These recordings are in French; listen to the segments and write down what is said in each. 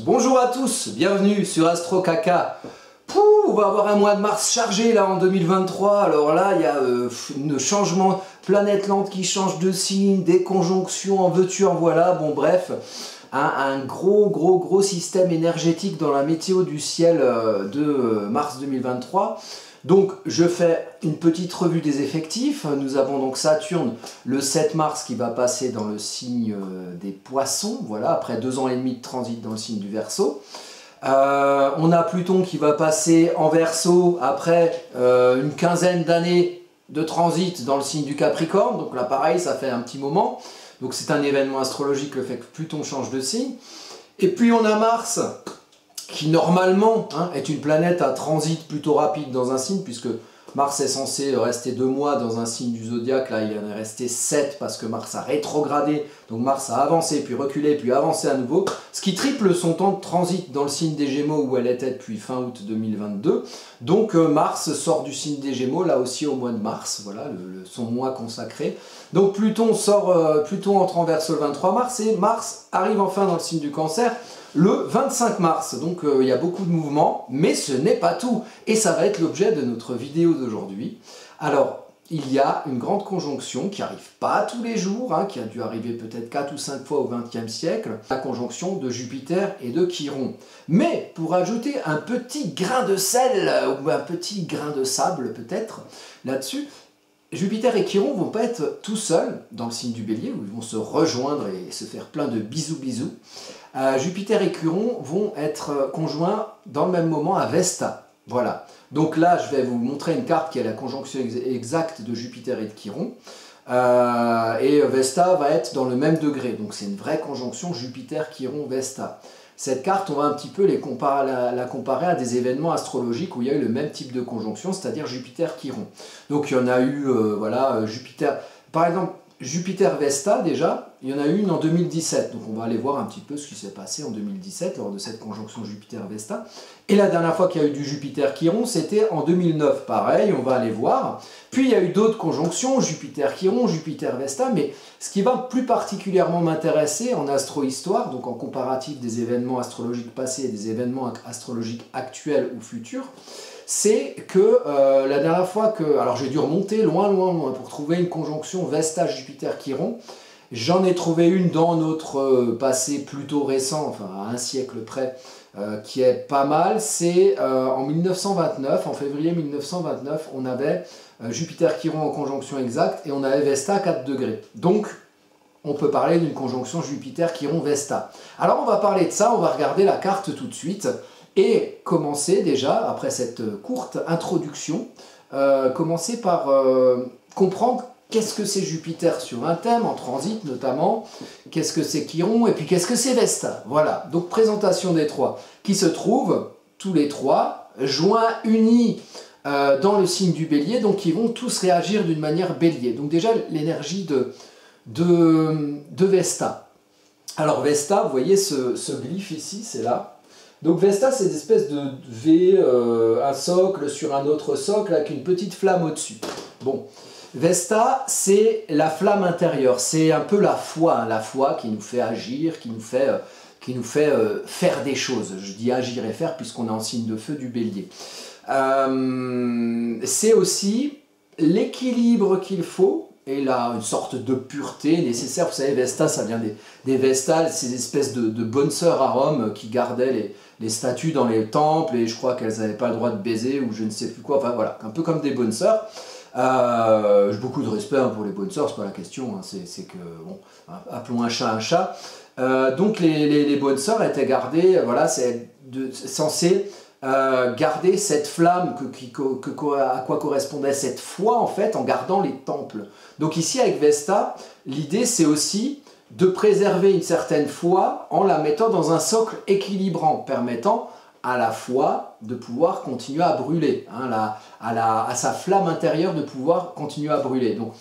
Bonjour à tous, bienvenue sur Astro Caca. On va avoir un mois de mars chargé là en 2023. Alors là, il y a un changement, planète lente qui change de signe, des conjonctions, en veux-tu, en voilà. Bon bref, un gros système énergétique dans la météo du ciel de mars 2023. Donc je fais une petite revue des effectifs. Nous avons donc Saturne le 7 mars qui va passer dans le signe des Poissons, voilà, après 2 ans et demi de transit dans le signe du Verseau. On a Pluton qui va passer en Verseau après une quinzaine d'années de transit dans le signe du Capricorne. Donc là pareil, ça fait un petit moment. Donc c'est un événement astrologique le fait que Pluton change de signe. Et puis on a Mars qui normalement est une planète à transit plutôt rapide dans un signe, puisque Mars est censé rester 2 mois dans un signe du zodiaque. Là il en est resté 7 parce que Mars a rétrogradé, donc Mars a avancé, puis reculé, puis avancé à nouveau, ce qui triple son temps de transit dans le signe des Gémeaux où elle était depuis fin août 2022. Donc Mars sort du signe des Gémeaux là aussi au mois de mars, voilà son mois consacré. Donc Pluton entre en Verseau le 23 mars et Mars arrive enfin dans le signe du Cancer le 25 mars, donc il y a beaucoup de mouvements, mais ce n'est pas tout, et ça va être l'objet de notre vidéo d'aujourd'hui. Alors, il y a une grande conjonction qui n'arrive pas tous les jours, qui a dû arriver peut-être 4 ou 5 fois au XXe siècle, la conjonction de Jupiter et de Chiron. Mais, pour ajouter un petit grain de sel, ou un petit grain de sable peut-être, là-dessus, Jupiter et Chiron vont pas être tout seuls dans le signe du Bélier, où ils vont se rejoindre et se faire plein de bisous. Jupiter et Chiron vont être conjoints dans le même moment à Vesta. Voilà. Donc là, je vais vous montrer une carte qui a la conjonction exacte de Jupiter et de Chiron. Et Vesta va être dans le même degré. Donc c'est une vraie conjonction Jupiter, Chiron, Vesta. Cette carte, on va un petit peu la comparer à des événements astrologiques où il y a eu le même type de conjonction, c'est-à-dire Jupiter-Chiron. Donc il y en a eu, Jupiter... Par exemple, Jupiter-Vesta, déjà, il y en a eu une en 2017. Donc on va aller voir un petit peu ce qui s'est passé en 2017 lors de cette conjonction Jupiter-Vesta. Et la dernière fois qu'il y a eu du Jupiter-Chiron, c'était en 2009. Pareil, on va aller voir. Puis il y a eu d'autres conjonctions, Jupiter-Chiron, Jupiter-Vesta. Mais ce qui va plus particulièrement m'intéresser en astro-histoire, donc en comparatif des événements astrologiques passés et des événements astrologiques actuels ou futurs, c'est que la dernière fois que... Alors j'ai dû remonter loin pour trouver une conjonction Vesta-Jupiter-Chiron. J'en ai trouvé une dans notre passé plutôt récent, enfin à un siècle près, qui est pas mal. C'est en 1929, en février 1929, on avait Jupiter-Chiron en conjonction exacte et on avait Vesta à 4 degrés. Donc on peut parler d'une conjonction Jupiter-Chiron-Vesta. Alors on va parler de ça, on va regarder la carte tout de suite. Et commencer déjà, après cette courte introduction, commencer par comprendre qu'est-ce que c'est Jupiter sur un thème, en transit notamment, qu'est-ce que c'est Chiron, et puis qu'est-ce que c'est Vesta. Voilà, donc présentation des trois, qui se trouvent, tous les trois, joints, unis dans le signe du Bélier, donc ils vont tous réagir d'une manière Bélier. Donc déjà l'énergie de Vesta. Alors Vesta, vous voyez ce glyphe ici, c'est là. Donc Vesta, c'est une espèce de V, un socle sur un autre socle avec une petite flamme au-dessus. Bon, Vesta, c'est la flamme intérieure, c'est un peu la foi qui nous fait agir, qui nous fait faire des choses. Je dis agir et faire puisqu'on est en signe de feu du Bélier. C'est aussi l'équilibre qu'il faut, et là, une sorte de pureté nécessaire. Vous savez, Vesta, ça vient des Vestales, ces espèces de bonnes sœurs à Rome qui gardaient les statues dans les temples, et je crois qu'elles n'avaient pas le droit de baiser, ou je ne sais plus quoi, enfin voilà, un peu comme des bonnes sœurs. J'ai beaucoup de respect pour les bonnes sœurs, c'est pas la question, c'est que, bon, appelons un chat un chat. Donc les bonnes sœurs étaient gardées, voilà, c'est censé garder cette flamme, à quoi correspondait cette foi en fait, en gardant les temples. Donc ici avec Vesta, l'idée c'est aussi de préserver une certaine foi en la mettant dans un socle équilibrant, permettant à la foi de pouvoir continuer à brûler, à sa flamme intérieure de pouvoir continuer à brûler. Donc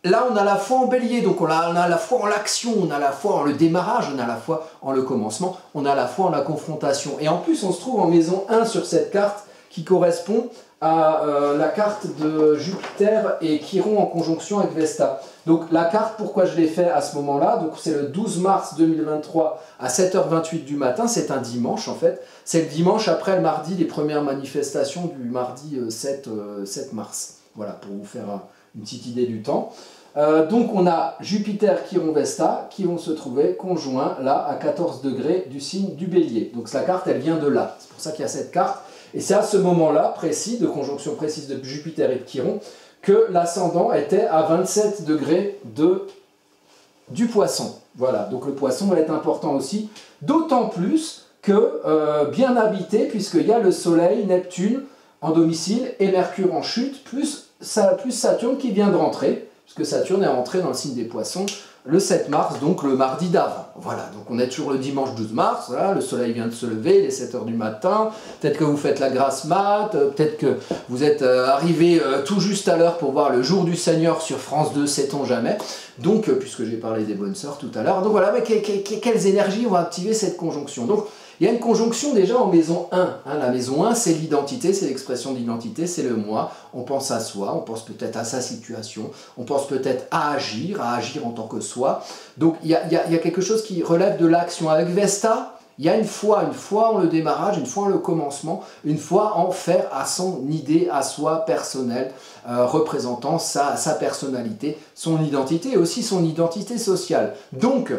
là on a la foi en Bélier, donc on a la foi en l'action, on a la foi en le démarrage, on a la foi en le commencement, on a la foi en la confrontation. Et en plus on se trouve en maison 1 sur cette carte qui correspond à la carte de Jupiter et Chiron en conjonction avec Vesta. Donc la carte, pourquoi je l'ai fait à ce moment-là, donc c'est le 12 mars 2023 à 7h28 du matin, c'est un dimanche en fait, c'est le dimanche après le mardi, les premières manifestations du mardi 7 mars. Voilà, pour vous faire une petite idée du temps. Donc on a Jupiter, Chiron, Vesta qui vont se trouver conjoints là à 14 degrés du signe du Bélier. Donc la carte elle vient de là, c'est pour ça qu'il y a cette carte. Et c'est à ce moment-là précis, de conjonction précise de Jupiter et de Chiron, que l'ascendant était à 27 degrés du Poisson. Voilà, donc le Poisson va être important aussi, d'autant plus que bien habité, puisqu'il y a le Soleil, Neptune en domicile et Mercure en chute, plus Saturne qui vient de rentrer, puisque Saturne est rentré dans le signe des Poissons le 7 mars, donc le mardi d'avant. Voilà, donc on est toujours le dimanche 12 mars, voilà, le soleil vient de se lever, il est 7 h du matin, peut-être que vous faites la grasse mat, peut-être que vous êtes arrivé tout juste à l'heure pour voir le jour du Seigneur sur France 2, sait-on jamais. Donc, puisque j'ai parlé des bonnes sœurs tout à l'heure, donc voilà, mais quelles énergies vont activer cette conjonction? Donc, il y a une conjonction déjà en maison 1. Hein, la maison 1, c'est l'identité, c'est l'expression d'identité, c'est le moi. On pense à soi, on pense peut-être à sa situation, on pense peut-être à agir en tant que soi. Donc il y a quelque chose qui relève de l'action. Avec Vesta, il y a une foi en le démarrage, une foi en le commencement, une foi en faire à son idée, à soi personnelle, représentant sa personnalité, son identité et aussi son identité sociale. Donc,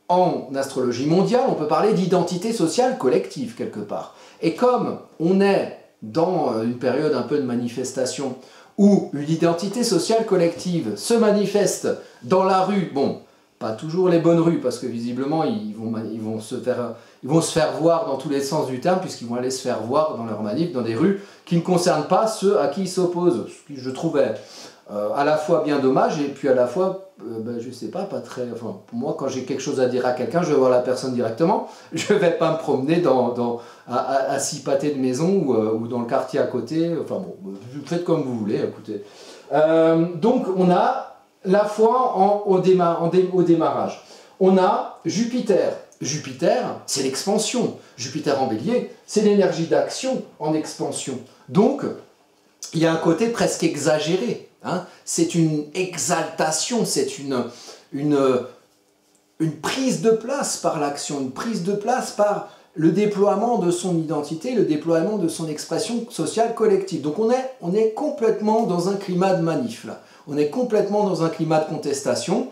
en astrologie mondiale, on peut parler d'identité sociale collective quelque part. Et comme on est dans une période un peu de manifestation où une identité sociale collective se manifeste dans la rue, bon, pas toujours les bonnes rues, parce que visiblement ils vont se faire voir dans tous les sens du terme, puisqu'ils vont aller se faire voir dans leurs manifs, dans des rues qui ne concernent pas ceux à qui ils s'opposent, ce qui je trouvais à la fois bien dommage et puis à la fois, je sais pas très... Enfin, pour moi, quand j'ai quelque chose à dire à quelqu'un, je vais voir la personne directement. Je vais pas me promener à 6 pâtés de maison ou dans le quartier à côté. Enfin bon, faites comme vous voulez, écoutez. Donc on a la foi au démarrage. On a Jupiter. Jupiter, c'est l'expansion. Jupiter en bélier, c'est l'énergie d'action en expansion. Donc, il y a un côté presque exagéré. Hein, c'est une exaltation, c'est une prise de place par l'action, une prise de place par le déploiement de son identité, le déploiement de son expression sociale collective. Donc on est complètement dans un climat de manif, là. On est complètement dans un climat de contestation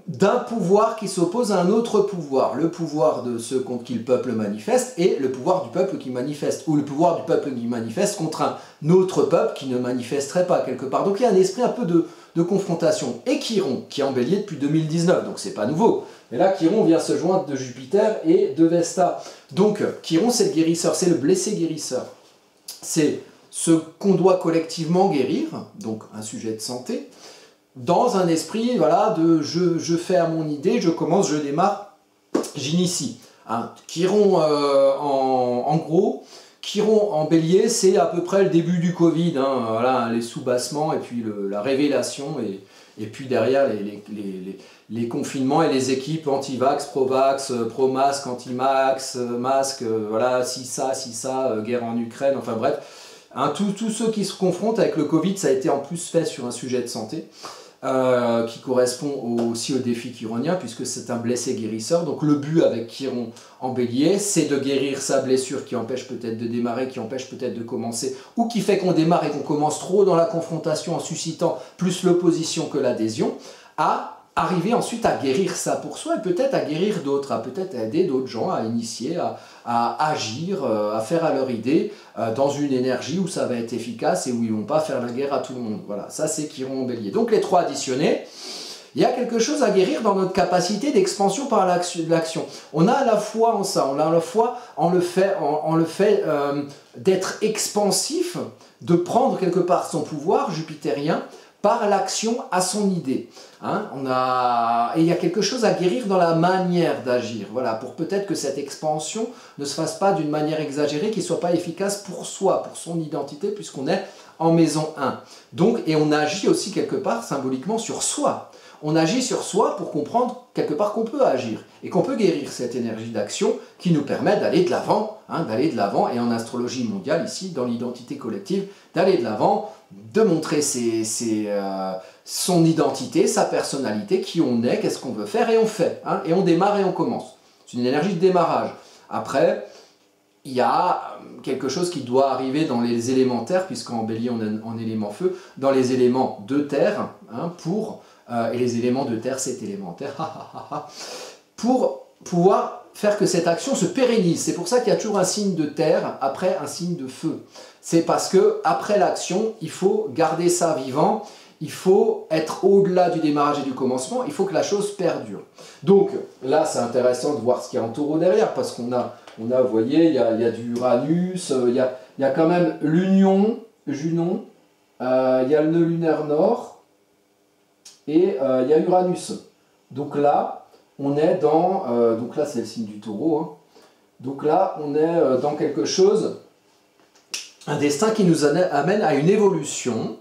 d'un pouvoir qui s'oppose à un autre pouvoir, le pouvoir de ceux contre qui le peuple manifeste et le pouvoir du peuple qui manifeste, ou le pouvoir du peuple qui manifeste contre un autre peuple qui ne manifesterait pas quelque part. Donc il y a un esprit un peu de confrontation. Et Chiron, qui est en bélier depuis 2019, donc c'est pas nouveau. Mais là, Chiron vient se joindre de Jupiter et de Vesta. Donc Chiron, c'est le guérisseur, c'est le blessé guérisseur. C'est ce qu'on doit collectivement guérir, donc un sujet de santé, dans un esprit, voilà, de je fais à mon idée, je commence, je démarre, j'initie. Hein. Chiron en gros, Chiron en bélier, c'est à peu près le début du Covid, hein, voilà, les soubassements et puis la révélation et puis derrière les confinements et les équipes anti-vax, pro-vax, pro-masque, anti-max, masque, voilà, si ça, guerre en Ukraine, enfin bref. Hein, tous ceux qui se confrontent avec le Covid, ça a été en plus fait sur un sujet de santé qui correspond aussi au défi chironien, puisque c'est un blessé guérisseur. Donc le but avec Chiron en bélier, c'est de guérir sa blessure qui empêche peut-être de démarrer, qui empêche peut-être de commencer, ou qui fait qu'on démarre et qu'on commence trop dans la confrontation en suscitant plus l'opposition que l'adhésion, à arriver ensuite à guérir ça pour soi et peut-être à guérir d'autres, à peut-être aider d'autres gens à initier, à agir, à faire à leur idée dans une énergie où ça va être efficace et où ils ne vont pas faire la guerre à tout le monde. Voilà, ça c'est Chiron en bélier. Donc les trois additionnés, il y a quelque chose à guérir dans notre capacité d'expansion par l'action. On a à la foi en ça, on a à la fois en le fait d'être expansif, de prendre quelque part son pouvoir jupitérien, par l'action à son idée. Hein, et il y a quelque chose à guérir dans la manière d'agir. Voilà, pour peut-être que cette expansion ne se fasse pas d'une manière exagérée, qui ne soit pas efficace pour soi, pour son identité, puisqu'on est en maison 1. Donc, et on agit aussi quelque part symboliquement sur soi. on agit sur soi pour comprendre quelque part qu'on peut agir et qu'on peut guérir cette énergie d'action qui nous permet d'aller de l'avant, et en astrologie mondiale, ici, dans l'identité collective, d'aller de l'avant, de montrer son identité, sa personnalité, qui on est, qu'est-ce qu'on veut faire, et on fait, hein, et on démarre et on commence. C'est une énergie de démarrage. Après, il y a quelque chose qui doit arriver dans les élémentaires, puisqu'en bélier on est en élément feu, dans les éléments de terre, hein, et les éléments de terre c'est élémentaire, pour pouvoir faire que cette action se pérennise. C'est pour ça qu'il y a toujours un signe de terre après un signe de feu. C'est parce que après l'action, il faut garder ça vivant, il faut être au-delà du démarrage et du commencement, il faut que la chose perdure. Donc là c'est intéressant de voir ce qu'il y a en taureau derrière, parce qu'on a, vous voyez, il y a du Uranus, il y a quand même l'union, Junon, il y a le nœud lunaire nord, et il y a Uranus. Donc là, on est dans, donc là c'est le signe du taureau, hein. Donc là on est dans quelque chose, un destin qui nous amène à une évolution,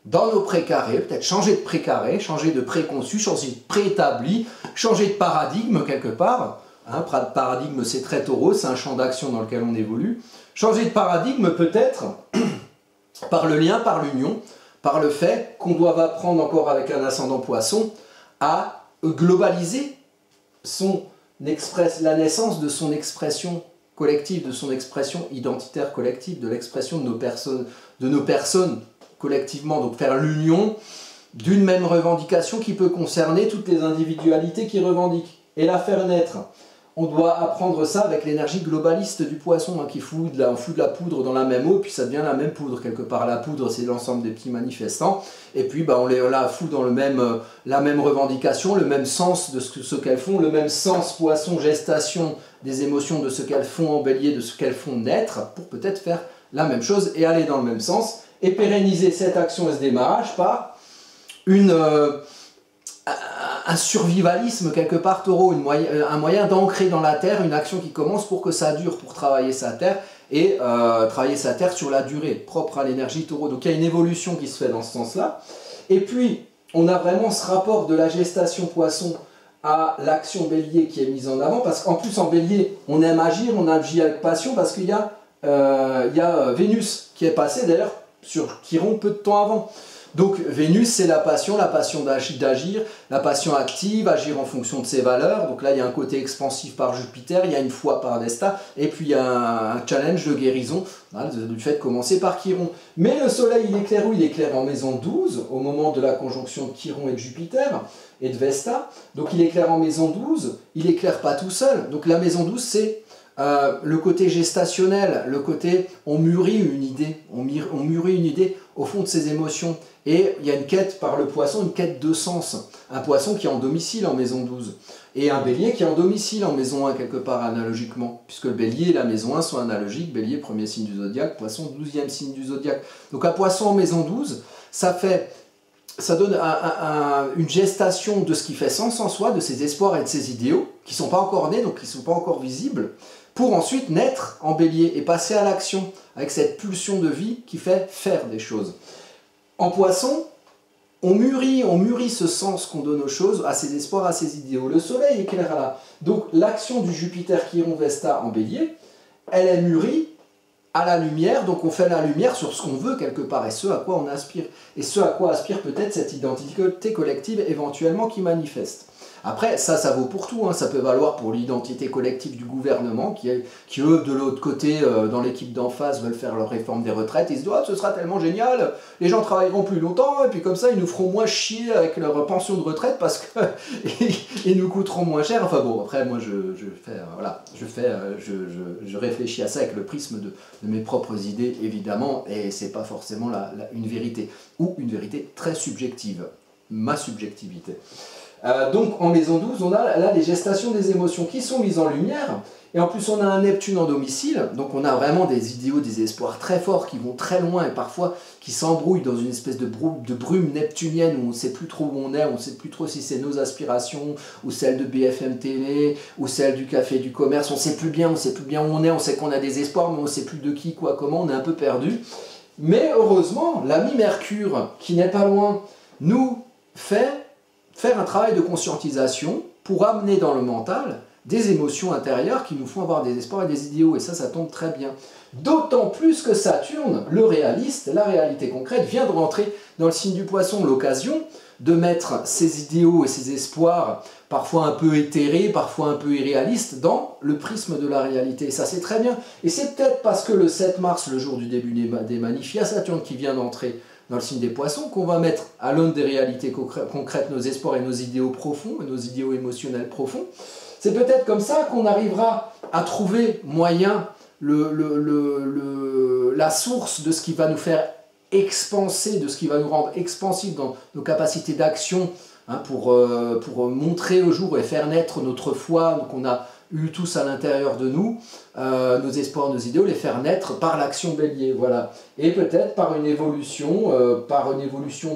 dans nos précarés, peut-être changer de précaré, changer de préconçu, changer de préétabli, changer de paradigme quelque part. Hein, paradigme c'est très taureau, c'est un champ d'action dans lequel on évolue. Changer de paradigme peut-être par le lien, par l'union, par le fait qu'on doit apprendre encore avec un ascendant poisson à globaliser la naissance de son expression collective, de son expression identitaire collective, de l'expression de nos personnes collectivement, donc faire l'union d'une même revendication qui peut concerner toutes les individualités qui revendiquent et la faire naître. On doit apprendre ça avec l'énergie globaliste du poisson, hein, qui fout de la poudre dans la même eau, puis ça devient la même poudre quelque part. La poudre, c'est l'ensemble des petits manifestants, et puis on la fout dans la même revendication, le même sens de ce qu'elles font, le même sens poisson, gestation des émotions de ce qu'elles font en bélier, de ce qu'elles font naître, pour peut-être faire la même chose et aller dans le même sens, et pérenniser cette action et ce démarrage par un survivalisme quelque part taureau, un moyen d'ancrer dans la terre une action qui commence pour que ça dure, pour travailler sa terre, et travailler sa terre sur la durée, propre à l'énergie taureau. Donc il y a une évolution qui se fait dans ce sens-là. Et puis, on a vraiment ce rapport de la gestation poisson à l'action bélier qui est mise en avant, parce qu'en plus en bélier, on aime agir, on agit avec passion, parce qu'il y a Vénus qui est passée d'ailleurs sur Chiron peu de temps avant. Donc Vénus c'est la passion d'agir, la passion active, agir en fonction de ses valeurs. Donc là il y a un côté expansif par Jupiter, il y a une foi par Vesta, et puis il y a un challenge de guérison, hein, du fait de commencer par Chiron. Mais le soleil il éclaire où? Il éclaire en maison 12, au moment de la conjonction de Chiron et de Jupiter, et de Vesta. Donc il éclaire en maison 12, il éclaire pas tout seul. Donc la maison 12 c'est le côté gestationnel, le côté on mûrit une idée, on mûrit une idée au fond de ses émotions. Et il y a une quête par le poisson, une quête de sens. Un poisson qui est en domicile en maison 12. Et un bélier qui est en domicile en maison 1 quelque part analogiquement. Puisque le bélier et la maison 1 sont analogiques. Bélier, premier signe du zodiaque, poisson, 12e signe du zodiaque. Donc un poisson en maison 12, ça donne une gestation de ce qui fait sens en soi, de ses espoirs et de ses idéaux, qui ne sont pas encore nés, donc qui ne sont pas encore visibles, pour ensuite naître en bélier et passer à l'action, avec cette pulsion de vie qui fait faire des choses. En poisson, on mûrit ce sens qu'on donne aux choses, à ses espoirs, à ses idéaux. Le soleil éclaire là. Donc l'action du Jupiter Chiron Vesta en bélier, elle est mûrie à la lumière, donc on fait la lumière sur ce qu'on veut quelque part, et ce à quoi on aspire. Et ce à quoi aspire peut-être cette identité collective éventuellement qui manifeste. Après, ça vaut pour tout, hein. Ça peut valoir pour l'identité collective du gouvernement, qui eux, de l'autre côté, dans l'équipe d'en face, veulent faire leur réforme des retraites. Ils se disent, oh, ce sera tellement génial, les gens travailleront plus longtemps, et puis comme ça, ils nous feront moins chier avec leur pension de retraite, parce qu'ils nous coûteront moins cher. Enfin bon, après, moi, je réfléchis à ça avec le prisme de mes propres idées, évidemment, et c'est pas forcément une vérité, ou une vérité très subjective, ma subjectivité. Donc en maison 12, on a là les gestations des émotions qui sont mises en lumière, et en plus on a un Neptune en domicile, donc on a vraiment des idéaux, des espoirs très forts qui vont très loin, et parfois qui s'embrouillent dans une espèce de brume neptunienne où on ne sait plus trop où on est, on ne sait plus trop si c'est nos aspirations, ou celles de BFM TV, ou celles du Café du Commerce, on ne sait plus bien où on est, on sait qu'on a des espoirs, mais on ne sait plus de qui, quoi, comment, on est un peu perdu. Mais heureusement, l'ami Mercure, qui n'est pas loin, nous fait faire un travail de conscientisation pour amener dans le mental des émotions intérieures qui nous font avoir des espoirs et des idéaux. Et ça tombe très bien. D'autant plus que Saturne, le réaliste, la réalité concrète, vient de rentrer dans le signe du Poisson, l'occasion de mettre ses idéaux et ses espoirs, parfois un peu éthérés, parfois un peu irréalistes, dans le prisme de la réalité. Et ça, c'est très bien. Et c'est peut-être parce que le 7 mars, le jour du début des manifs, il y a Saturne qui vient d'entrer dans le signe des Poissons, qu'on va mettre à l'aune des réalités concrètes nos espoirs et nos idéaux profonds, et nos idéaux émotionnels profonds. C'est peut-être comme ça qu'on arrivera à trouver moyen la source de ce qui va nous faire expanser, de ce qui va nous rendre expansifs dans nos capacités d'action, hein, pour montrer au jour et faire naître notre foi qu'on a eu tous à l'intérieur de nous, nos espoirs, nos idéaux, les faire naître par l'action Bélier, voilà. Et peut-être par une évolution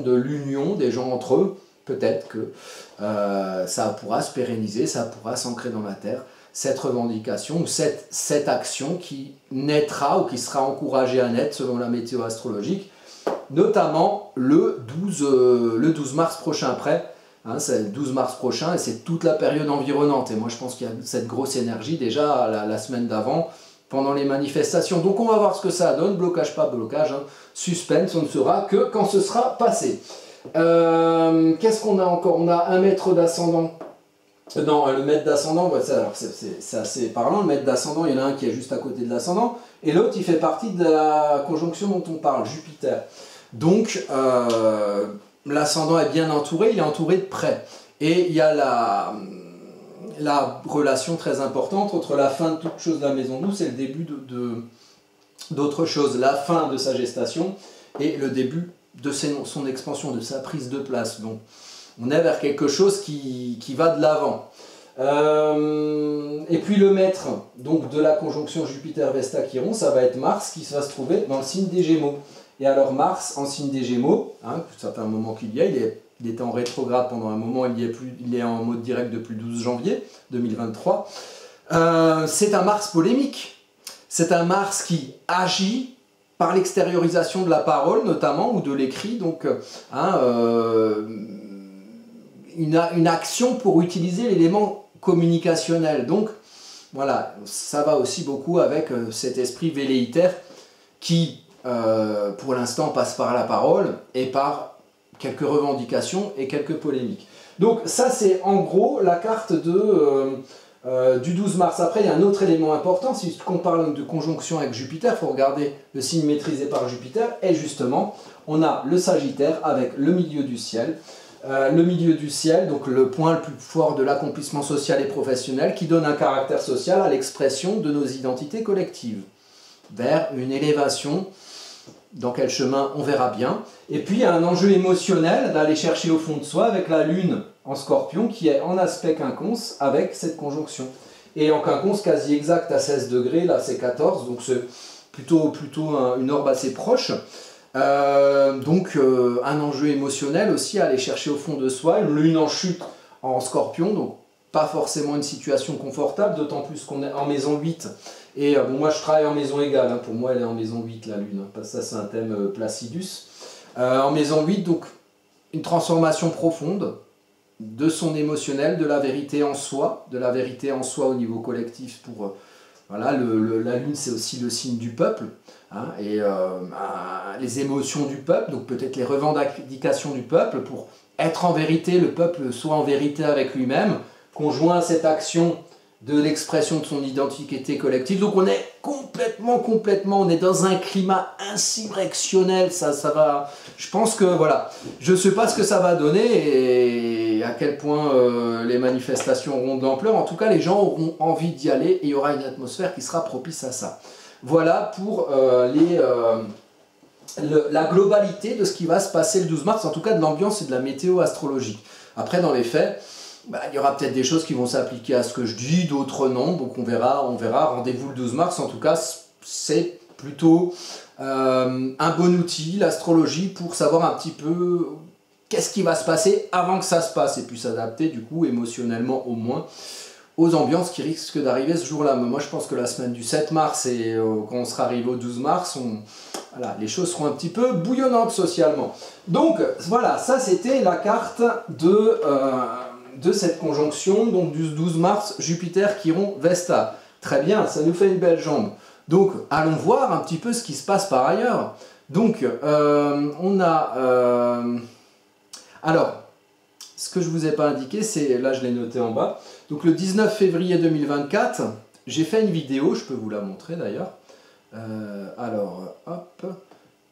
de l'union des gens entre eux, peut-être que ça pourra se pérenniser, ça pourra s'ancrer dans la terre, cette revendication ou cette action qui naîtra ou qui sera encouragée à naître selon la météo astrologique, notamment le 12 mars prochain après. Hein, c'est le 12 mars prochain et c'est toute la période environnante. Et moi je pense qu'il y a cette grosse énergie déjà la semaine d'avant, pendant les manifestations. Donc on va voir ce que ça donne, blocage pas blocage, hein. Suspense, on ne saura que quand ce sera passé. Qu'est-ce qu'on a encore? On a un maître d'ascendant. Non, le maître d'ascendant, c'est assez parlant. Le maître d'ascendant, il y en a un qui est juste à côté de l'ascendant, et l'autre, il fait partie de la conjonction dont on parle, Jupiter. Donc, l'ascendant est bien entouré, il est entouré de près. Et il y a la relation très importante entre la fin de toute chose de la maison douce et le début d'autre chose. La fin de sa gestation et le début de son expansion, de sa prise de place. Donc, on est vers quelque chose qui va de l'avant. Et puis le maître donc, de la conjonction Jupiter-Vesta-Chiron, ça va être Mars qui va se trouver dans le signe des Gémeaux. Et alors Mars en signe des Gémeaux, hein, ça fait un moment qu'il y est, il était en rétrograde pendant un moment, il est en mode direct depuis le 12 janvier 2023. C'est un Mars polémique, c'est un Mars qui agit par l'extériorisation de la parole notamment, ou de l'écrit, donc une action pour utiliser l'élément communicationnel. Donc voilà, ça va aussi beaucoup avec cet esprit velléitaire qui, pour l'instant, passe par la parole et par quelques revendications et quelques polémiques. Donc ça, c'est en gros la carte du 12 mars. Après, il y a un autre élément important. Si on parle de conjonction avec Jupiter, il faut regarder le signe maîtrisé par Jupiter. Et justement, on a le Sagittaire avec le milieu du ciel. Le milieu du ciel, donc le point le plus fort de l'accomplissement social et professionnel, qui donne un caractère social à l'expression de nos identités collectives, vers une élévation. Dans quel chemin, on verra bien. Et puis, il y a un enjeu émotionnel d'aller chercher au fond de soi avec la Lune en Scorpion, qui est en aspect quinconce avec cette conjonction. Et en quinconce quasi exact à 16 degrés, là c'est 14, donc c'est plutôt une orbe assez proche. Donc un enjeu émotionnel aussi à aller chercher au fond de soi, une Lune en chute en Scorpion, donc pas forcément une situation confortable, d'autant plus qu'on est en maison 8. Et bon, moi je travaille en maison égale, hein. Pour moi elle est en maison 8 la Lune, hein. Parce que ça c'est un thème Placidus. En maison 8, donc une transformation profonde de son émotionnel, de la vérité en soi au niveau collectif. Voilà, la Lune c'est aussi le signe du peuple, hein, et les émotions du peuple, donc peut-être les revendications du peuple, pour être en vérité, le peuple soit en vérité avec lui-même, conjoint à cette action de l'expression de son identité collective. Donc on est complètement, on est dans un climat insurrectionnel, ça va, je pense que voilà, je ne sais pas ce que ça va donner et à quel point les manifestations auront de l'ampleur. En tout cas, les gens auront envie d'y aller et il y aura une atmosphère qui sera propice à ça. Voilà pour la globalité de ce qui va se passer le 12 mars, en tout cas de l'ambiance et de la météo astrologique. Après, dans les faits, il y aura peut-être des choses qui vont s'appliquer à ce que je dis, d'autres non, donc on verra. Rendez-vous le 12 mars, en tout cas, c'est plutôt un bon outil, l'astrologie, pour savoir un petit peu qu'est-ce qui va se passer avant que ça se passe, et puis s'adapter, du coup, émotionnellement au moins, aux ambiances qui risquent d'arriver ce jour-là. Mais moi, je pense que la semaine du 7 mars, et quand on sera arrivé au 12 mars, voilà, les choses seront un petit peu bouillonnantes socialement. Donc voilà, ça c'était la carte de cette conjonction, donc du 12 mars, Jupiter, Chiron, Vesta. Très bien, ça nous fait une belle jambe. Donc allons voir un petit peu ce qui se passe par ailleurs. Donc on a... alors, ce que je ne vous ai pas indiqué, c'est, là je l'ai noté en bas, donc le 19 février 2024, j'ai fait une vidéo, je peux vous la montrer d'ailleurs. Alors, hop,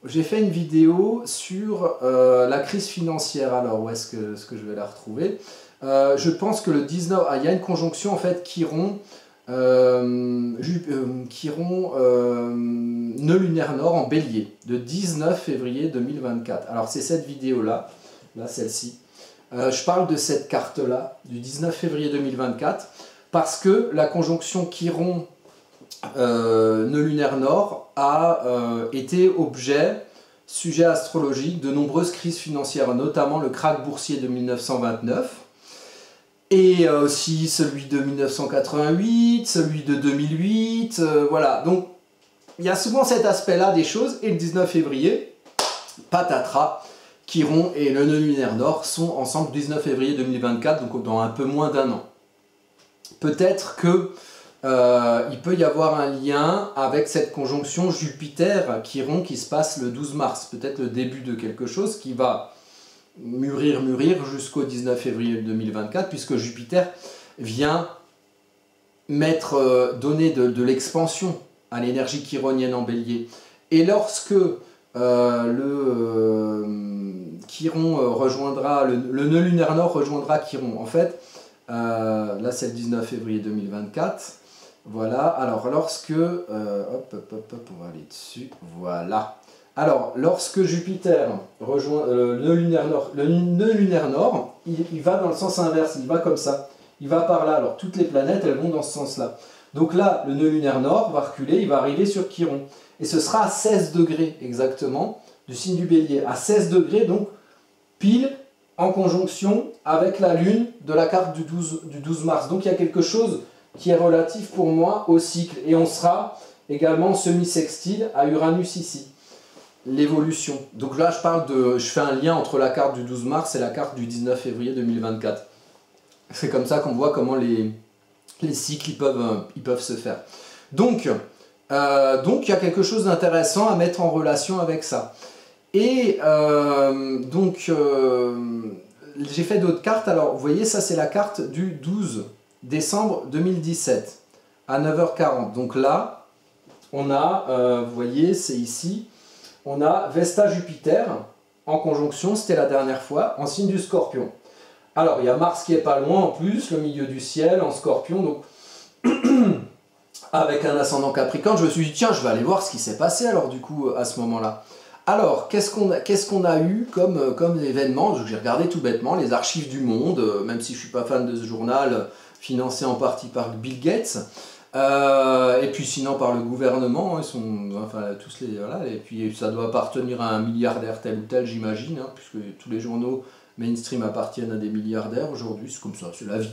j'ai fait une vidéo sur la crise financière. Alors, où est-ce que je vais la retrouver? Je pense que le 19, il y a une conjonction en fait Chiron, Chiron nœud lunaire nord en bélier, de 19 février 2024. Alors, c'est cette vidéo-là, là celle-ci. Je parle de cette carte-là, du 19 février 2024, parce que la conjonction Chiron nœud lunaire nord a été sujet astrologique de nombreuses crises financières, notamment le krach boursier de 1929, et aussi celui de 1988, celui de 2008, voilà. Donc, il y a souvent cet aspect-là des choses, et le 19 février, patatras, Chiron et le nœud lunaire nord sont ensemble le 19 février 2024, donc dans un peu moins d'un an. Peut-être que il peut y avoir un lien avec cette conjonction Jupiter-Chiron qui se passe le 12 mars, peut-être le début de quelque chose qui va mûrir jusqu'au 19 février 2024, puisque Jupiter vient donner de l'expansion à l'énergie chironienne en bélier. Et lorsque Chiron rejoindra, le nœud lunaire nord rejoindra Chiron, en fait, là c'est le 19 février 2024, voilà, alors lorsque, hop, on va aller dessus, voilà. Alors, lorsque Jupiter rejoint le nœud lunaire nord, il va dans le sens inverse, il va comme ça, il va par là, alors toutes les planètes, elles vont dans ce sens-là. Donc là, le nœud lunaire nord va reculer, il va arriver sur Chiron, et ce sera à 16 degrés exactement, du signe du bélier, à 16 degrés, donc pile en conjonction avec la lune de la carte du 12 mars. Donc il y a quelque chose qui est relatif pour moi au cycle. Et on sera également semi-sextile à Uranus ici. L'évolution. Donc là, je fais un lien entre la carte du 12 mars et la carte du 19 février 2024. C'est comme ça qu'on voit comment les cycles ils peuvent se faire. Donc, il y a quelque chose d'intéressant à mettre en relation avec ça. Et j'ai fait d'autres cartes. Alors, vous voyez, ça c'est la carte du 12 décembre 2017 à 9h40. Donc là, on a, vous voyez, c'est ici, on a Vesta-Jupiter en conjonction, c'était la dernière fois, en signe du Scorpion. Alors, il y a Mars qui est pas loin en plus, le milieu du ciel, en Scorpion, donc avec un ascendant Capricorne, je me suis dit, tiens, je vais aller voir ce qui s'est passé alors du coup à ce moment-là. Alors, qu'est-ce qu'on a eu comme événement? J'ai regardé tout bêtement les archives du Monde, même si je ne suis pas fan de ce journal, financé en partie par Bill Gates, et puis sinon par le gouvernement, ils sont, enfin, tous les, voilà, et puis ça doit appartenir à un milliardaire tel ou tel, j'imagine, hein, puisque tous les journaux mainstream appartiennent à des milliardaires aujourd'hui, c'est comme ça, c'est la vie.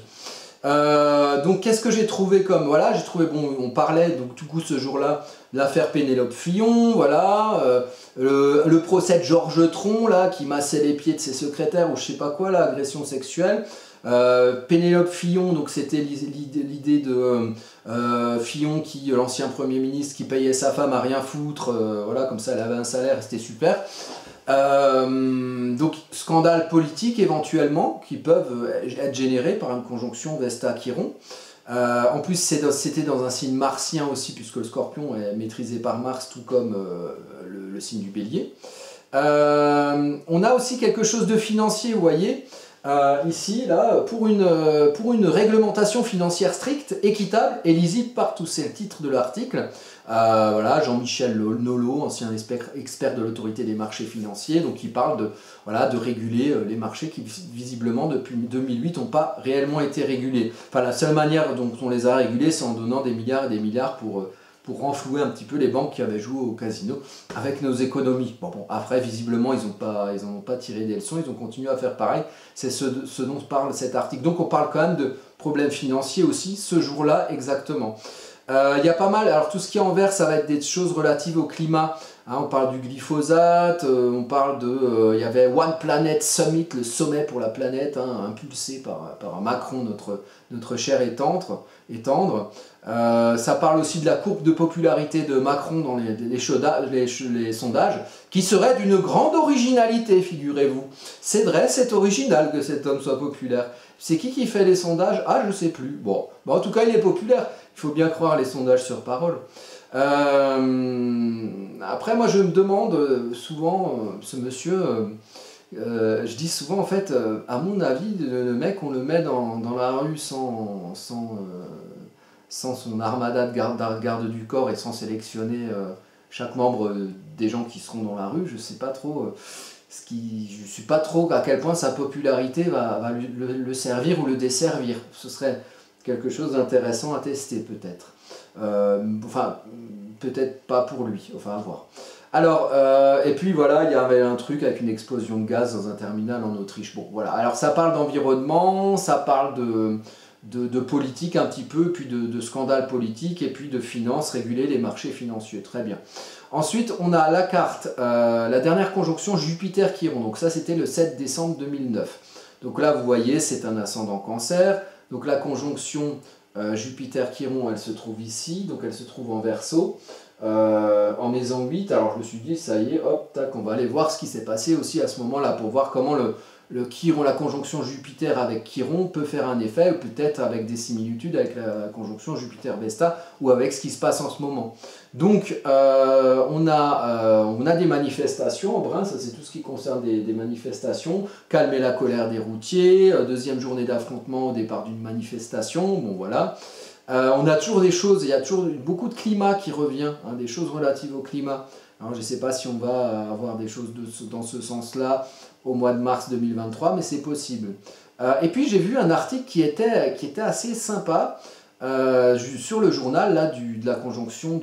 Donc qu'est-ce que j'ai trouvé comme, voilà, j'ai trouvé, bon, on parlait donc tout coup ce jour-là de l'affaire Pénélope Fillon, voilà, le procès de Georges Tron, là, qui massait les pieds de ses secrétaires, ou je sais pas quoi, là, agression sexuelle. Pénélope Fillon, donc c'était l'idée de Fillon, l'ancien Premier ministre, qui payait sa femme à rien foutre, voilà, comme ça elle avait un salaire, c'était super. Donc scandales politiques éventuellement qui peuvent être générés par une conjonction Vesta-Chiron. En plus c'était dans un signe martien aussi, puisque le Scorpion est maîtrisé par Mars, tout comme le signe du Bélier. On a aussi quelque chose de financier, vous voyez, ici, là, pour une réglementation financière stricte, équitable et lisible partout. C'est le titre de l'article. Voilà, Jean-Michel Nolot, ancien expert de l'autorité des marchés financiers, donc il parle de réguler les marchés qui visiblement depuis 2008 n'ont pas réellement été régulés. Enfin, la seule manière dont on les a régulés, c'est en donnant des milliards et des milliards pour renflouer un petit peu les banques qui avaient joué au casino avec nos économies. Bon, après, visiblement, ils n'en ont pas tiré des leçons, ils ont continué à faire pareil. C'est ce dont parle cet article. Donc on parle quand même de problèmes financiers aussi, ce jour-là exactement. Il y a pas mal, alors tout ce qui est en vert, ça va être des choses relatives au climat, Hein, on parle du glyphosate, on parle de... il y avait One Planet Summit, le sommet pour la planète, hein, impulsé par Macron, notre cher et tendre. Ça parle aussi de la courbe de popularité de Macron dans les sondages, qui serait d'une grande originalité, figurez-vous. C'est vrai, c'est original que cet homme soit populaire. C'est qui fait les sondages? Ah, je sais plus. Bon, en tout cas, il est populaire. Il faut bien croire les sondages sur parole. Après, moi, je me demande souvent, ce monsieur... je dis souvent, en fait, à mon avis, le mec, on le met dans la rue sans son armada de garde du corps et sans sélectionner chaque membre des gens qui seront dans la rue. Je sais pas trop, je suis pas trop à quel point sa popularité va le servir ou le desservir. Ce serait quelque chose d'intéressant à tester peut-être. Enfin, peut-être pas pour lui, enfin à voir. Alors, et puis voilà, il y avait un truc avec une explosion de gaz dans un terminal en Autriche. Bon, voilà. Alors ça parle d'environnement, ça parle de politique un petit peu, puis de scandales politiques, et puis de finances, réguler les marchés financiers. Très bien. Ensuite, on a la carte, la dernière conjonction Jupiter-Chiron. Donc ça, c'était le 7 décembre 2009. Donc là, vous voyez, c'est un ascendant Cancer. Donc la conjonction Jupiter-Chiron, elle se trouve ici, donc elle se trouve en Verseau. En maison 8, alors je me suis dit, ça y est, hop, tac, on va aller voir ce qui s'est passé aussi à ce moment-là pour voir comment le Chiron, la conjonction Jupiter avec Chiron peut faire un effet, ou peut-être avec des similitudes avec la conjonction Jupiter-Vesta ou avec ce qui se passe en ce moment. Donc, on a des manifestations en brun, ça c'est tout ce qui concerne des manifestations, calmer la colère des routiers, deuxième journée d'affrontement au départ d'une manifestation, bon voilà. On a toujours des choses, il y a toujours beaucoup de climat qui revient, hein, des choses relatives au climat. Alors, je ne sais pas si on va avoir des choses dans ce sens-là au mois de mars 2023, mais c'est possible. Et puis j'ai vu un article qui était assez sympa sur le journal là, de la conjonction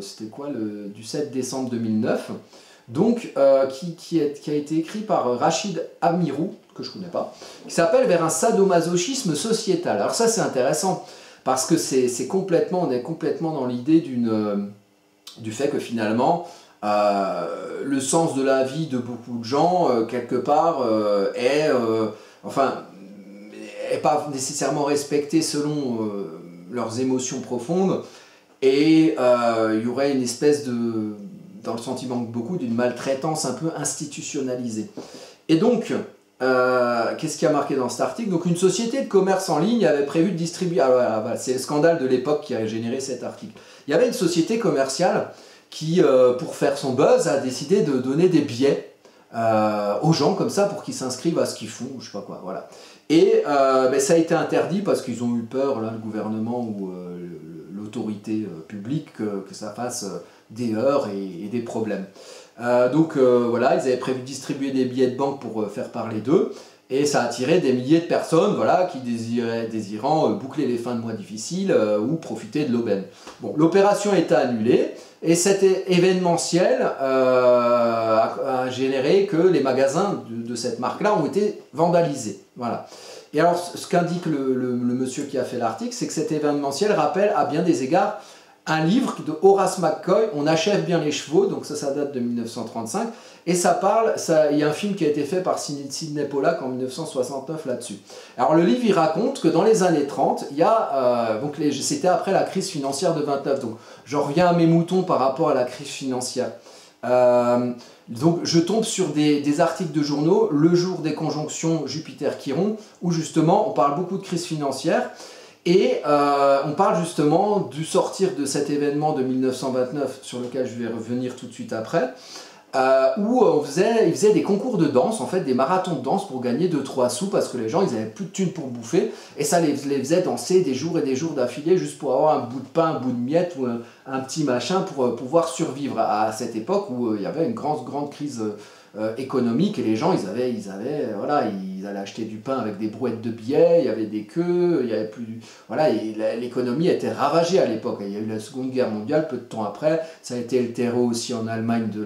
c'était quoi, du 7 décembre 2009, donc qui a été écrit par Rachid Amirou, que je ne connais pas, qui s'appelle Vers un sadomasochisme sociétal. Alors ça c'est intéressant, parce que on est complètement dans l'idée du fait que finalement, le sens de la vie de beaucoup de gens, quelque part, est pas nécessairement respecté selon leurs émotions profondes, et il y aurait une espèce dans le sentiment de beaucoup, d'une maltraitance un peu institutionnalisée. Et donc, qu'est-ce qui a marqué dans cet article? Donc une société de commerce en ligne avait prévu de distribuer... c'est le scandale de l'époque qui a généré cet article. Il y avait une société commerciale qui, pour faire son buzz, a décidé de donner des billets aux gens comme ça pour qu'ils s'inscrivent à ce qu'ils font, je sais pas quoi, voilà. Et ça a été interdit parce qu'ils ont eu peur, là, le gouvernement ou l'autorité publique, que ça fasse des heurts et des problèmes. Voilà, ils avaient prévu de distribuer des billets de banque pour faire parler d'eux, et ça a attiré des milliers de personnes, voilà, qui désirant boucler les fins de mois difficiles ou profiter de l'aubaine. Bon, l'opération a été annulée, et cet événementiel a généré que les magasins de cette marque-là ont été vandalisés. Voilà. Et alors, ce qu'indique le monsieur qui a fait l'article, c'est que cet événementiel rappelle à bien des égards un livre de Horace McCoy, On achève bien les chevaux, donc ça date de 1935, et il y a un film qui a été fait par Sidney Pollack en 1969 là-dessus. Alors le livre, il raconte que dans les années 30, il y a, c'était après la crise financière de 29, donc je reviens à mes moutons par rapport à la crise financière. Donc je tombe sur des articles de journaux, le jour des conjonctions Jupiter-Chiron, où justement on parle beaucoup de crise financière, et on parle justement du sortir de cet événement de 1929, sur lequel je vais revenir tout de suite après, où ils faisaient des concours de danse, en fait, des marathons de danse pour gagner 2-3 sous, parce que les gens, ils n'avaient plus de thunes pour bouffer, et ça les faisait danser des jours et des jours d'affilée, juste pour avoir un bout de pain, un bout de miette, ou un petit machin pour pouvoir survivre à cette époque où il y avait une grande crise économique, et les gens, ils allaient acheter du pain avec des brouettes de billets, il y avait des queues, il y avait plus... Voilà, l'économie était ravagée à l'époque. Il y a eu la Seconde Guerre mondiale, peu de temps après, ça a été le terreau aussi en Allemagne de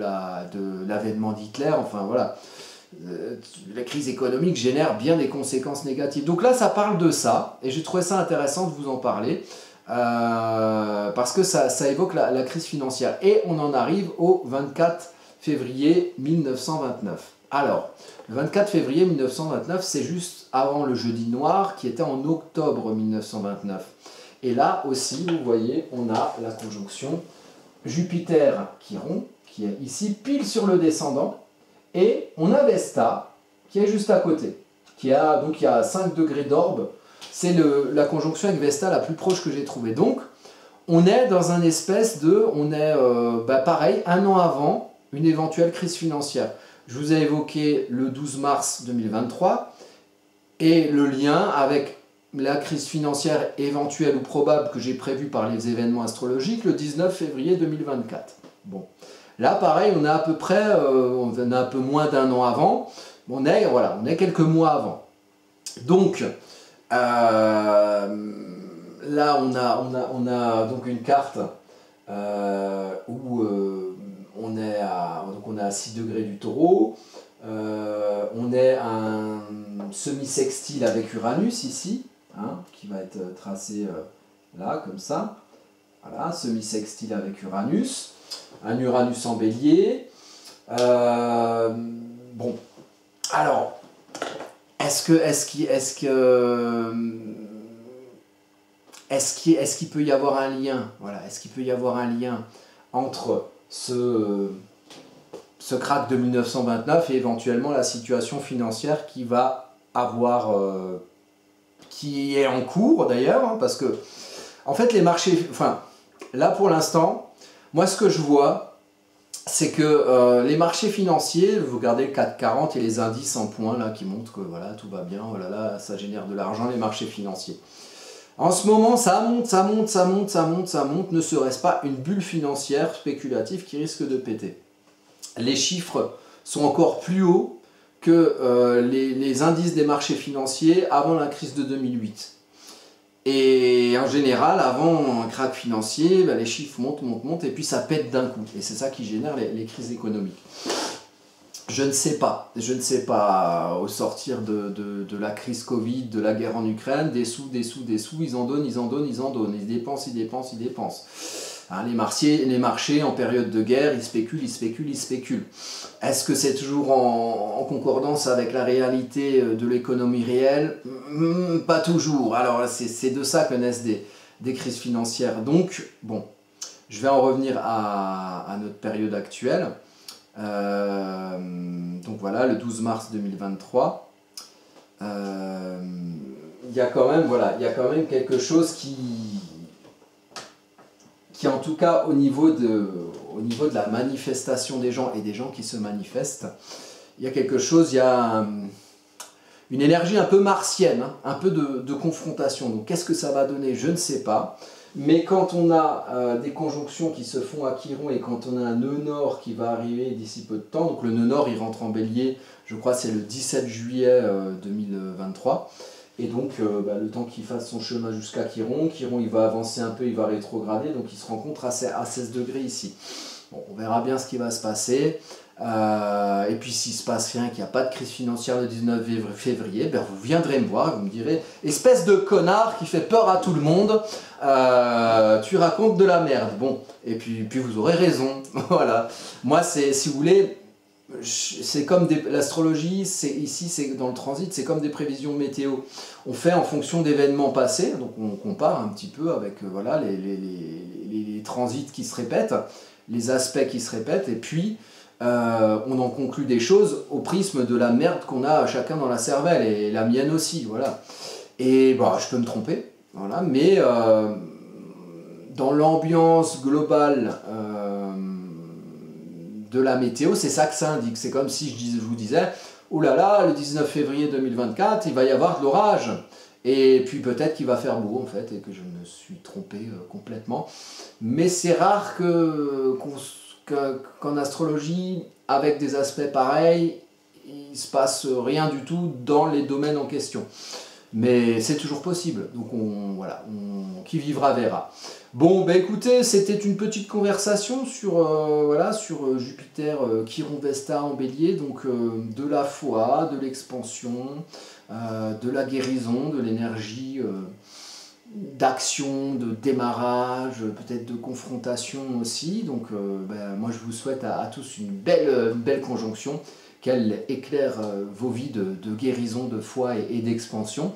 l'avènement d'Hitler, enfin voilà. La crise économique génère bien des conséquences négatives. Donc là, ça parle de ça, et j'ai trouvé ça intéressant de vous en parler, parce parce que ça évoque la crise financière. Et on en arrive au 24 février 1929. Alors, le 24 février 1929, c'est juste avant le jeudi noir qui était en octobre 1929. Et là aussi, vous voyez, on a la conjonction Jupiter-Chiron, qui est ici pile sur le descendant, et on a Vesta, qui est juste à côté, donc il y a 5 degrés d'orbe. C'est la conjonction avec Vesta la plus proche que j'ai trouvée. Donc, on est dans un espèce de... On est, pareil, un an avant une éventuelle crise financière. Je vous ai évoqué le 12 mars 2023 et le lien avec la crise financière éventuelle ou probable que j'ai prévue par les événements astrologiques le 19 février 2024. Bon, là pareil, on est à peu près, on a un peu moins d'un an avant, on est quelques mois avant. Donc, là on a donc une carte où on est à 6 degrés du taureau, on est à un semi-sextile avec Uranus ici, hein, qui va être tracé là, comme ça. Voilà, semi-sextile avec Uranus, un Uranus en bélier. Bon, alors, est-ce qu'il peut y avoir un lien, voilà, est-ce qu'il peut y avoir un lien entre ce krach de 1929 et éventuellement la situation financière qui va avoir, qui est en cours d'ailleurs, hein, parce que en fait les marchés, enfin là pour l'instant, moi ce que je vois, c'est que les marchés financiers, vous regardez le CAC 40 et les indices en points là qui montrent que voilà tout va bien, voilà, là, ça génère de l'argent les marchés financiers. En ce moment, ça monte, ne serait-ce pas une bulle financière spéculative qui risque de péter. Les chiffres sont encore plus hauts que les indices des marchés financiers avant la crise de 2008. Et en général, avant un krach financier, les chiffres montent, et puis ça pète d'un coup. Et c'est ça qui génère les crises économiques. Je ne sais pas, au sortir de la crise Covid, de la guerre en Ukraine, des sous, ils en donnent, ils dépensent. Hein, les marchés en période de guerre, ils spéculent. Est-ce que c'est toujours en concordance avec la réalité de l'économie réelle? Pas toujours. Alors c'est de ça que naissent des crises financières. Donc, bon, je vais en revenir à notre période actuelle. Donc voilà, le 12 mars 2023, il y a quand même quelque chose qui en tout cas au niveau de la manifestation des gens et des gens qui se manifestent, il y a quelque chose, il y a une énergie un peu martienne, hein, un peu de confrontation. Donc qu'est-ce que ça va donner? Je ne sais pas. Mais quand on a des conjonctions qui se font à Chiron et quand on a un nœud nord qui va arriver d'ici peu de temps, donc le nœud nord il rentre en bélier, je crois c'est le 17 juillet 2023, et donc le temps qu'il fasse son chemin jusqu'à Chiron, il va avancer un peu, il va rétrograder, donc il se rencontre à 16 degrés ici. Bon, on verra bien ce qui va se passer. Et puis s'il se passe rien, qu'il n'y a pas de crise financière le 19 février, ben vous viendrez me voir, vous me direz « Espèce de connard qui fait peur à tout le monde, tu racontes de la merde. » Bon, et puis vous aurez raison, voilà. Moi, si vous voulez, c'est comme l'astrologie, ici c'est dans le transit, c'est comme des prévisions météo. On fait en fonction d'événements passés, donc on compare un petit peu avec voilà, les transits qui se répètent, les aspects qui se répètent, et puis on en conclut des choses au prisme de la merde qu'on a chacun dans la cervelle, et la mienne aussi, voilà. Et bon, je peux me tromper, voilà, mais dans l'ambiance globale de la météo, c'est ça que ça indique. C'est comme si je vous disais, oh là là, le 19 février 2024, il va y avoir de l'orage. Et puis peut-être qu'il va faire beau en fait, et que je me suis trompé complètement. Mais c'est rare qu'en astrologie, avec des aspects pareils, il ne se passe rien du tout dans les domaines en question. Mais c'est toujours possible, donc qui vivra verra. Bon, bah écoutez, c'était une petite conversation sur Jupiter, Chiron, Vesta en bélier, donc de la foi, de l'expansion, de la guérison, de l'énergie d'action, de démarrage, peut-être de confrontation aussi. Donc moi je vous souhaite à tous une belle conjonction, qu'elle éclaire vos vies de guérison, de foi et d'expansion,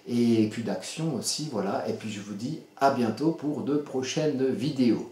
et puis d'action aussi, voilà. Et puis je vous dis à bientôt pour de prochaines vidéos.